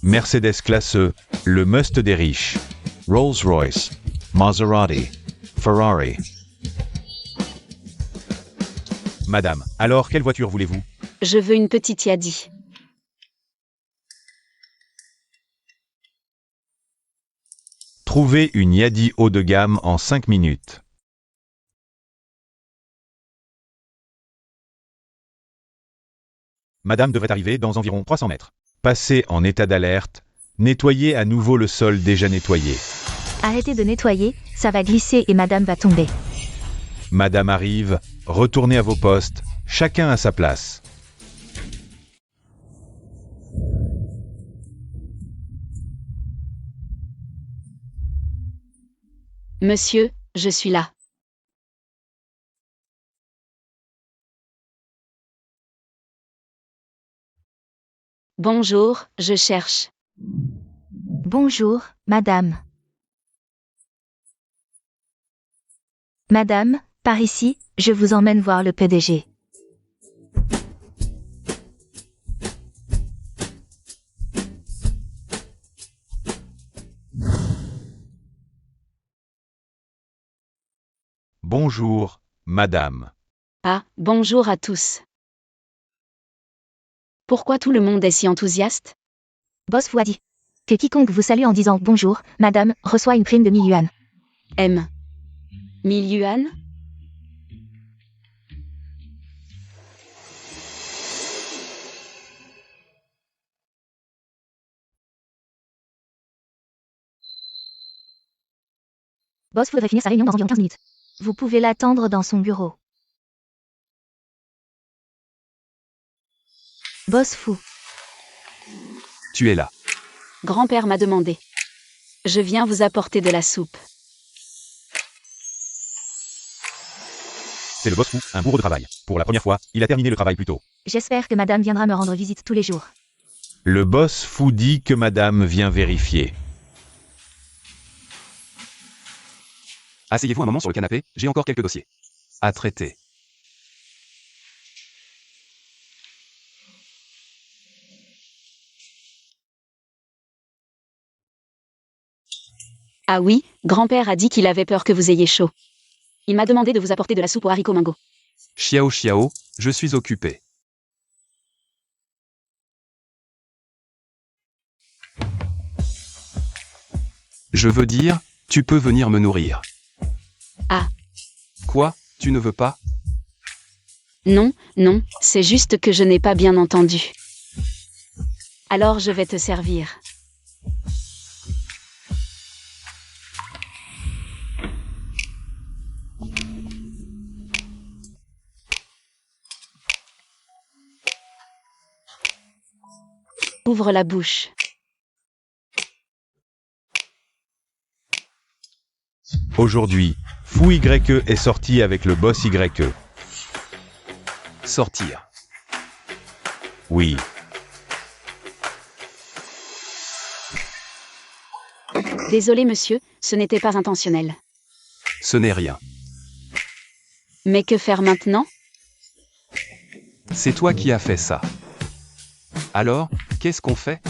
Mercedes classe E, le must des riches. Rolls-Royce, Maserati, Ferrari. Madame, alors quelle voiture voulez-vous? Je veux une petite Yadi. Trouvez une Yadi haut de gamme en 5 minutes. Madame devrait arriver dans environ 300 mètres. Passez en état d'alerte. Nettoyez à nouveau le sol déjà nettoyé. Arrêtez de nettoyer, ça va glisser et madame va tomber. Madame arrive, retournez à vos postes, chacun à sa place. Monsieur, je suis là. Bonjour, je cherche. Bonjour, madame. Madame, par ici, je vous emmène voir le PDG. Bonjour, madame. Ah, bonjour à tous. Pourquoi tout le monde est si enthousiaste? Boss vous a dit que quiconque vous salue en disant bonjour, madame, reçoit une prime de 1000 yuan. M. 1000 yuan? Boss voudrait finir sa réunion dans environ 15 minutes. Vous pouvez l'attendre dans son bureau. Boss fou. Tu es là. Grand-père m'a demandé. Je viens vous apporter de la soupe. C'est le boss fou, un bourreau de travail. Pour la première fois, il a terminé le travail plus tôt. J'espère que madame viendra me rendre visite tous les jours. Le boss fou dit que madame vient vérifier. Asseyez-vous un moment sur le canapé, j'ai encore quelques dossiers à traiter. Ah oui, grand-père a dit qu'il avait peur que vous ayez chaud. Il m'a demandé de vous apporter de la soupe aux haricots mango. Xiao Xiao, je suis occupé. Je veux dire, tu peux venir me nourrir. Ah. Quoi, tu ne veux pas? Non, non, c'est juste que je n'ai pas bien entendu. Alors je vais te servir. Ouvre la bouche. Aujourd'hui, Fou YE est sorti avec le boss YE. Sortir. Oui. Désolé monsieur, ce n'était pas intentionnel. Ce n'est rien. Mais que faire maintenant? C'est toi qui as fait ça. Alors, qu'est-ce qu'on fait?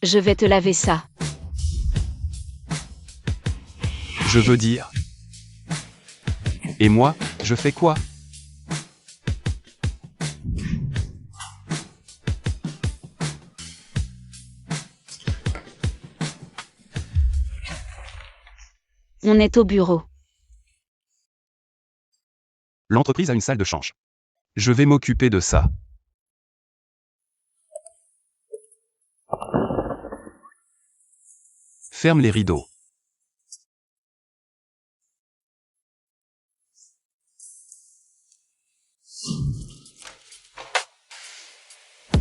Je vais te laver ça. Je veux dire. Et moi, je fais quoi? On est au bureau. L'entreprise a une salle de change. Je vais m'occuper de ça. Ferme les rideaux.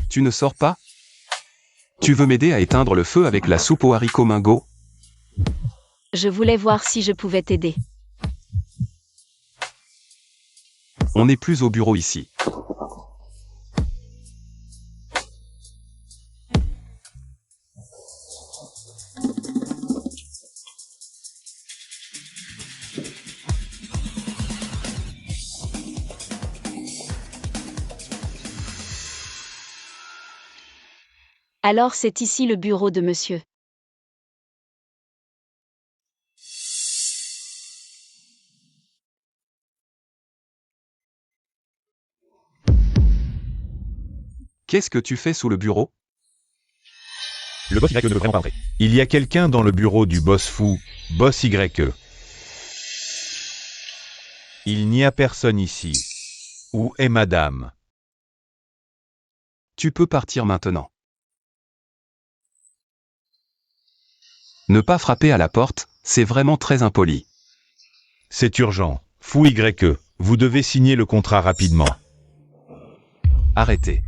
Tu ne sors pas? Tu veux m'aider à éteindre le feu avec la soupe aux haricots Mingo? Je voulais voir si je pouvais t'aider. On n'est plus au bureau ici. Alors c'est ici le bureau de monsieur. Qu'est-ce que tu fais sous le bureau? Le boss YE ne veut vraiment pas entrer. Il y a quelqu'un dans le bureau du boss Fou, boss YE. Il n'y a personne ici. Où est madame? Tu peux partir maintenant. Ne pas frapper à la porte, c'est vraiment très impoli. C'est urgent. Fou YE, vous devez signer le contrat rapidement. Arrêtez.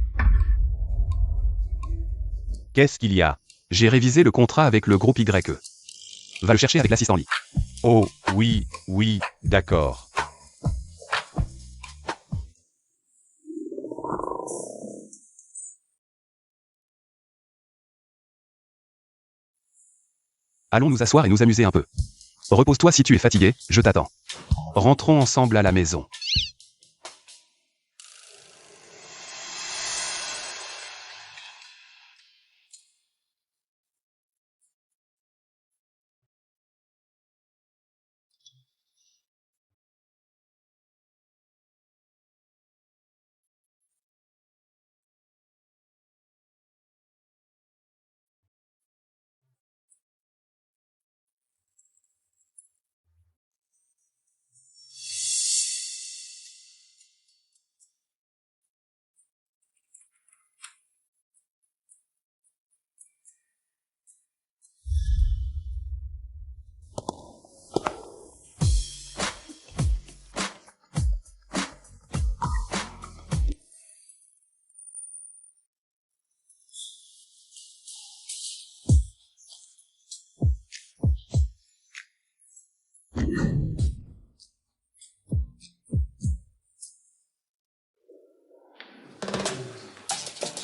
Qu'est-ce qu'il y a? J'ai révisé le contrat avec le groupe YE. Va le chercher avec l'assistant Lee. Oh, oui, d'accord. Allons nous asseoir et nous amuser un peu. Repose-toi si tu es fatigué, je t'attends. Rentrons ensemble à la maison.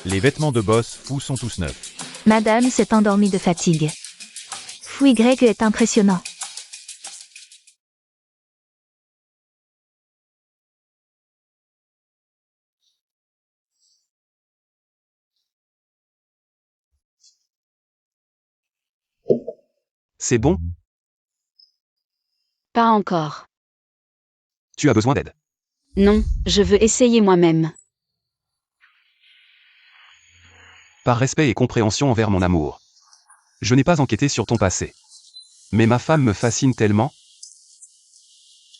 Les vêtements de boss Fou sont tous neufs. Madame s'est endormie de fatigue. Fou YE est impressionnant. C'est bon? Pas encore. Tu as besoin d'aide. Non, je veux essayer moi-même. Par respect et compréhension envers mon amour. Je n'ai pas enquêté sur ton passé. Mais ma femme me fascine tellement.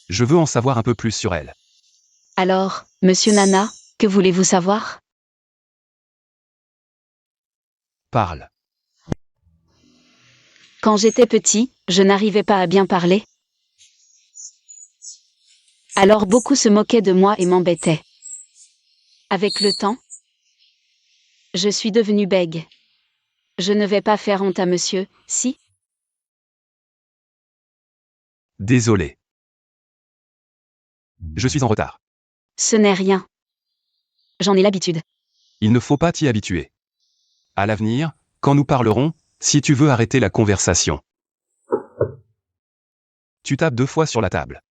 Je veux en savoir un peu plus sur elle. Alors, monsieur Nana, que voulez-vous savoir? Parle. Quand j'étais petit, je n'arrivais pas à bien parler. Alors beaucoup se moquaient de moi et m'embêtaient. Avec le temps, Je suis devenue bègue. Je ne vais pas faire honte à monsieur, si? Désolé. Je suis en retard. Ce n'est rien. J'en ai l'habitude. Il ne faut pas t'y habituer. À l'avenir, quand nous parlerons, si tu veux arrêter la conversation. Tu tapes 2 fois sur la table.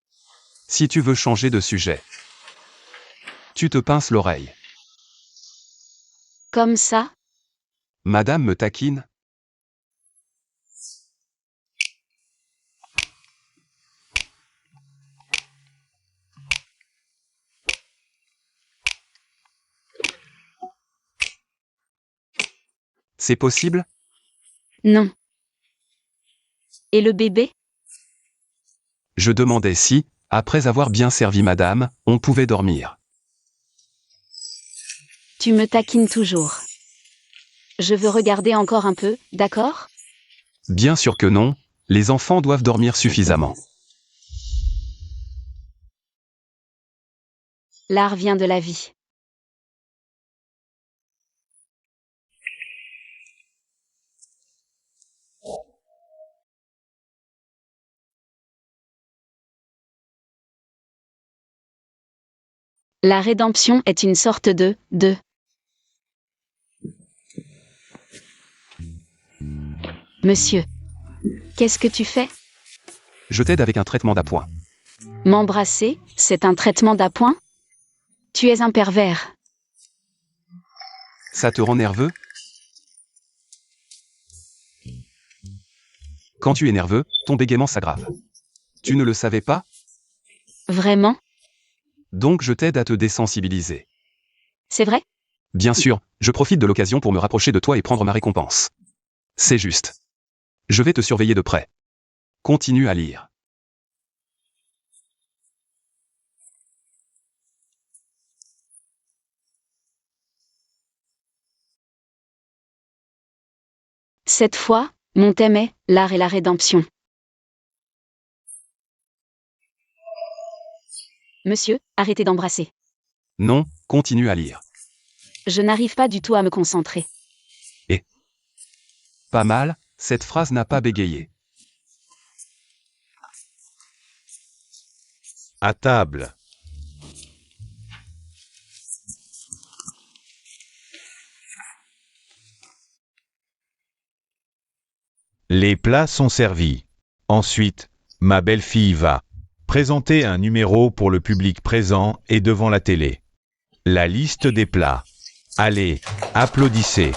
Si tu veux changer de sujet. Tu te pinces l'oreille. Comme ça? Madame me taquine. C'est possible? Non. Et le bébé? Je demandais si, après avoir bien servi madame, on pouvait dormir. Tu me taquines toujours. Je veux regarder encore un peu, d'accord? Bien sûr que non, les enfants doivent dormir suffisamment. L'art vient de la vie. La rédemption est une sorte de. Monsieur. Qu'est-ce que tu fais? Je t'aide avec un traitement d'appoint. M'embrasser, c'est un traitement d'appoint? Tu es un pervers. Ça te rend nerveux? Quand tu es nerveux, ton bégaiement s'aggrave. Tu ne le savais pas? Vraiment? Donc je t'aide à te désensibiliser. C'est vrai? Bien sûr, je profite de l'occasion pour me rapprocher de toi et prendre ma récompense. C'est juste. Je vais te surveiller de près. Continue à lire. Cette fois, mon thème est l'art et la rédemption. Monsieur, arrêtez d'embrasser. Non, continue à lire. Je n'arrive pas du tout à me concentrer. Pas mal, cette phrase n'a pas bégayé. À table. Les plats sont servis. Ensuite, ma belle-fille va présenter un numéro pour le public présent et devant la télé. La liste des plats. Allez, applaudissez.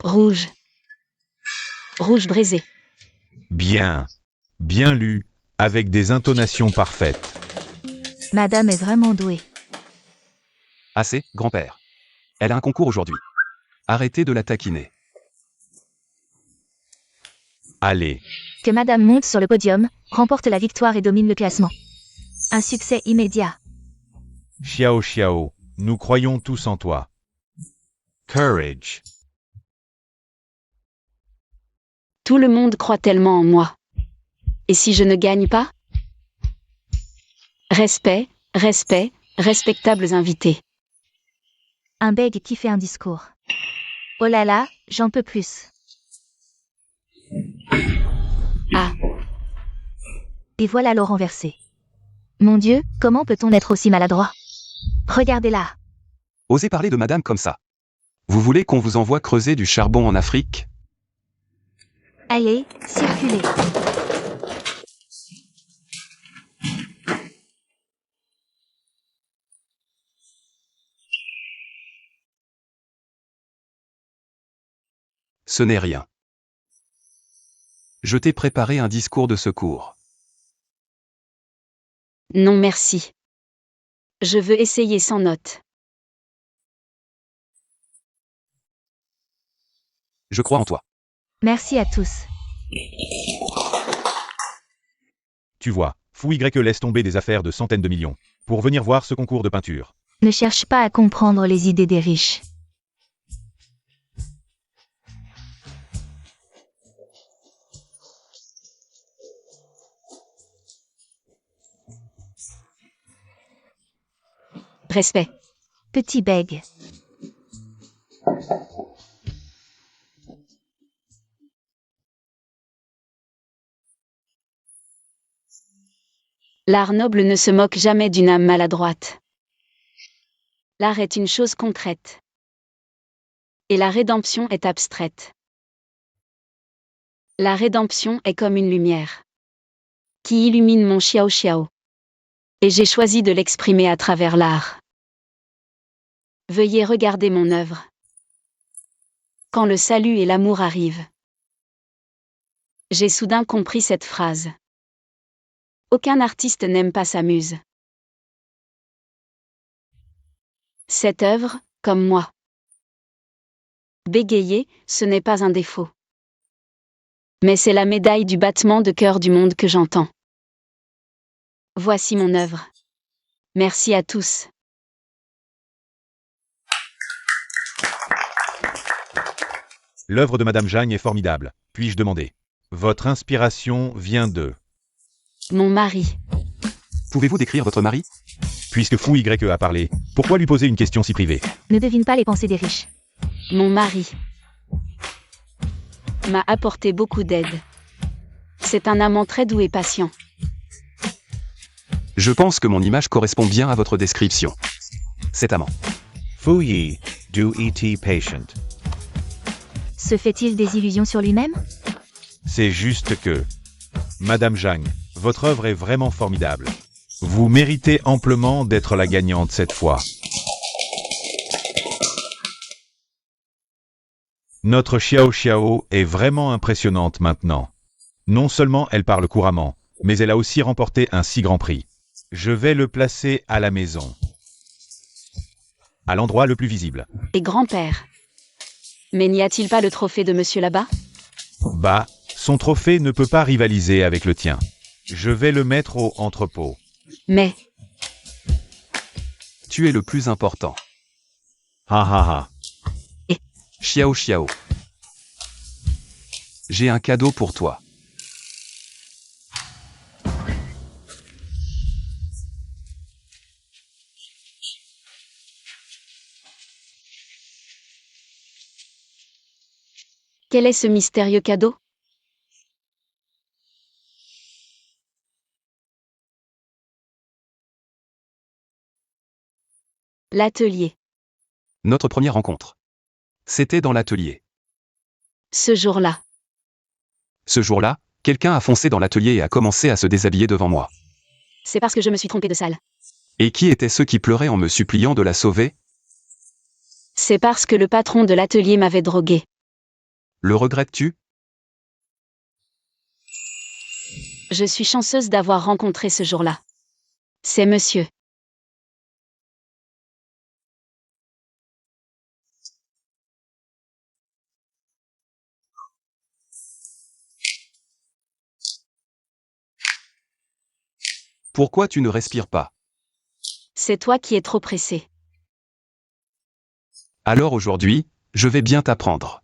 Rouge. Rouge braisé. Bien. Bien lu, avec des intonations parfaites. Madame est vraiment douée. Assez, grand-père. Elle a un concours aujourd'hui. Arrêtez de la taquiner. Allez, Que Madame monte sur le podium, remporte la victoire et domine le classement. Un succès immédiat. Xiao Xiao, nous croyons tous en toi. Courage. Tout le monde croit tellement en moi. Et si je ne gagne pas? Respect, respect, respectables invités. Un bègue qui fait un discours. Oh là là, j'en peux plus. Ah, Et voilà l'eau renversée. Mon Dieu, comment peut-on être aussi maladroit? Regardez-la. Osez parler de madame comme ça. Vous voulez qu'on vous envoie creuser du charbon en Afrique? Allez, circulez. Ce n'est rien. Je t'ai préparé un discours de secours. non merci. Je veux essayer sans note. Je crois en toi. Merci à tous. Tu vois, Fou Y laisse tomber des affaires de centaines de millions pour venir voir ce concours de peinture. Ne cherche pas à comprendre les idées des riches. respect. Petit bègue. L'art noble ne se moque jamais d'une âme maladroite. L'art est une chose concrète. Et la rédemption est abstraite. La rédemption est comme une lumière qui illumine mon xiao xiao. Et j'ai choisi de l'exprimer à travers l'art. Veuillez regarder mon œuvre. Quand le salut et l'amour arrivent. J'ai soudain compris cette phrase. Aucun artiste n'aime pas sa muse. Cette œuvre, comme moi. Bégayer, ce n'est pas un défaut. Mais c'est la médaille du battement de cœur du monde que j'entends. Voici mon œuvre. Merci à tous. L'œuvre de Madame Jagne est formidable. Puis-je demander? Votre inspiration vient de... Mon mari. Pouvez-vous décrire votre mari? Puisque Fou YE a parlé, pourquoi lui poser une question si privée? Ne devine pas les pensées des riches. Mon mari m'a apporté beaucoup d'aide. C'est un amant très doux et patient. Je pense que mon image correspond bien à votre description. Cet amant. Fu Yi, do et patient. Se fait-il des illusions sur lui-même? C'est juste que... Madame Jagne, votre œuvre est vraiment formidable. Vous méritez amplement d'être la gagnante cette fois. Notre Xiao Xiao est vraiment impressionnante maintenant. Non seulement elle parle couramment, mais elle a aussi remporté un si grand prix. Je vais le placer à la maison. À l'endroit le plus visible. Et grand-père. Mais n'y a-t-il pas le trophée de monsieur là-bas? Bah, son trophée ne peut pas rivaliser avec le tien. Je vais le mettre au entrepôt. Mais, Tu es le plus important. Ha ha ha. Xiao Xiao. J'ai un cadeau pour toi. quel est ce mystérieux cadeau? L'atelier. Notre première rencontre. C'était dans l'atelier. Ce jour-là. Ce jour-là, quelqu'un a foncé dans l'atelier et a commencé à se déshabiller devant moi. C'est parce que je me suis trompée de salle. Et qui étaient ceux qui pleuraient en me suppliant de la sauver? C'est parce que le patron de l'atelier m'avait droguée. Le regrettes-tu? Je suis chanceuse d'avoir rencontré ce jour-là. C'est monsieur. Pourquoi tu ne respires pas? C'est toi qui es trop pressé. Alors aujourd'hui, je vais bien t'apprendre.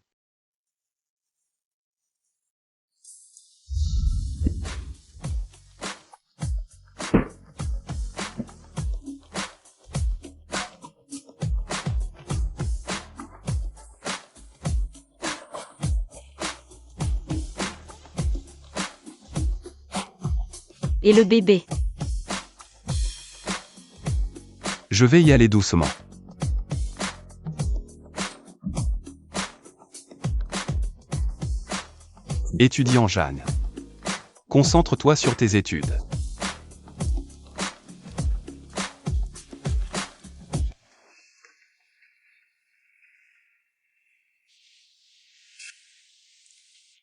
Et le bébé. Je vais y aller doucement. Étudiant Jeanne. Concentre-toi sur tes études.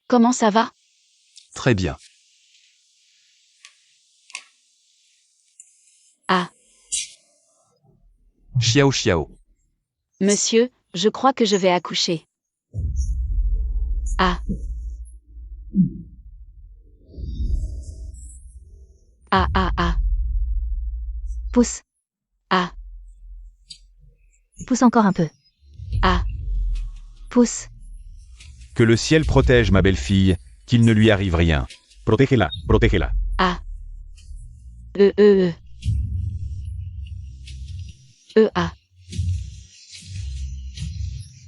Comment ça va? Très bien. Ah, Xiao Xiao. monsieur, je crois que je vais accoucher. Ah. Ah ah ah. Pousse. Ah. Pousse encore un peu. Ah. Pousse. Que le ciel protège ma belle-fille, qu'il ne lui arrive rien. Protégez-la, protégez-la. Ah. EA.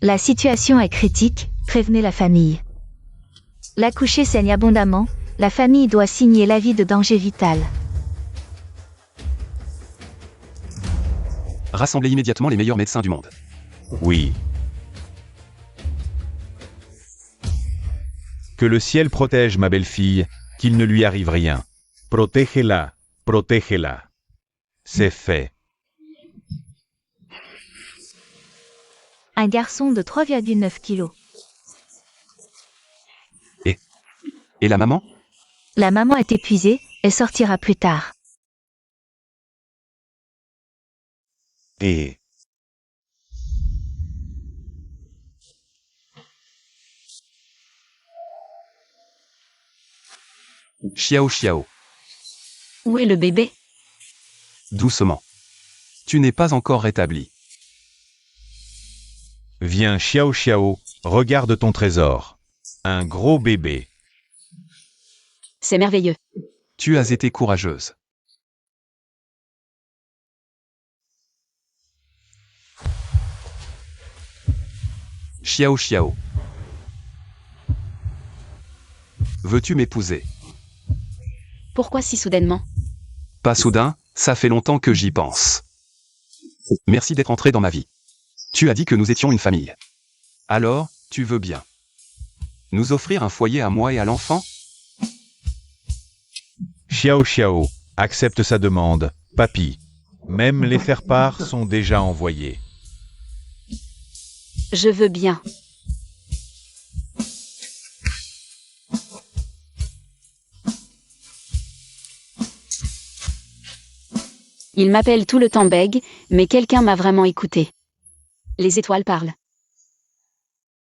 La situation est critique, prévenez la famille. L'accouché saigne abondamment, la famille doit signer l'avis de danger vital. Rassemblez immédiatement les meilleurs médecins du monde. Oui. Que le ciel protège ma belle-fille, qu'il ne lui arrive rien. Protégez-la, protégez-la. C'est fait. Un garçon de 3,9 kg. Et la maman? La maman est épuisée, elle sortira plus tard. E. Xiao Xiao. Où est le bébé? Doucement. Tu n'es pas encore rétabli. Viens Xiao Xiao, regarde ton trésor. Un gros bébé. C'est merveilleux. Tu as été courageuse. Xiao Xiao. Veux-tu m'épouser? Pourquoi si soudainement? Pas soudain, ça fait longtemps que j'y pense. Merci d'être entré dans ma vie. Tu as dit que nous étions une famille. Alors, tu veux bien nous offrir un foyer à moi et à l'enfant? Xiao Xiao, accepte sa demande, papy. Même les faire-part sont déjà envoyés. Je veux bien. Il m'appelle tout le temps Beg, mais quelqu'un m'a vraiment écouté. Les étoiles parlent.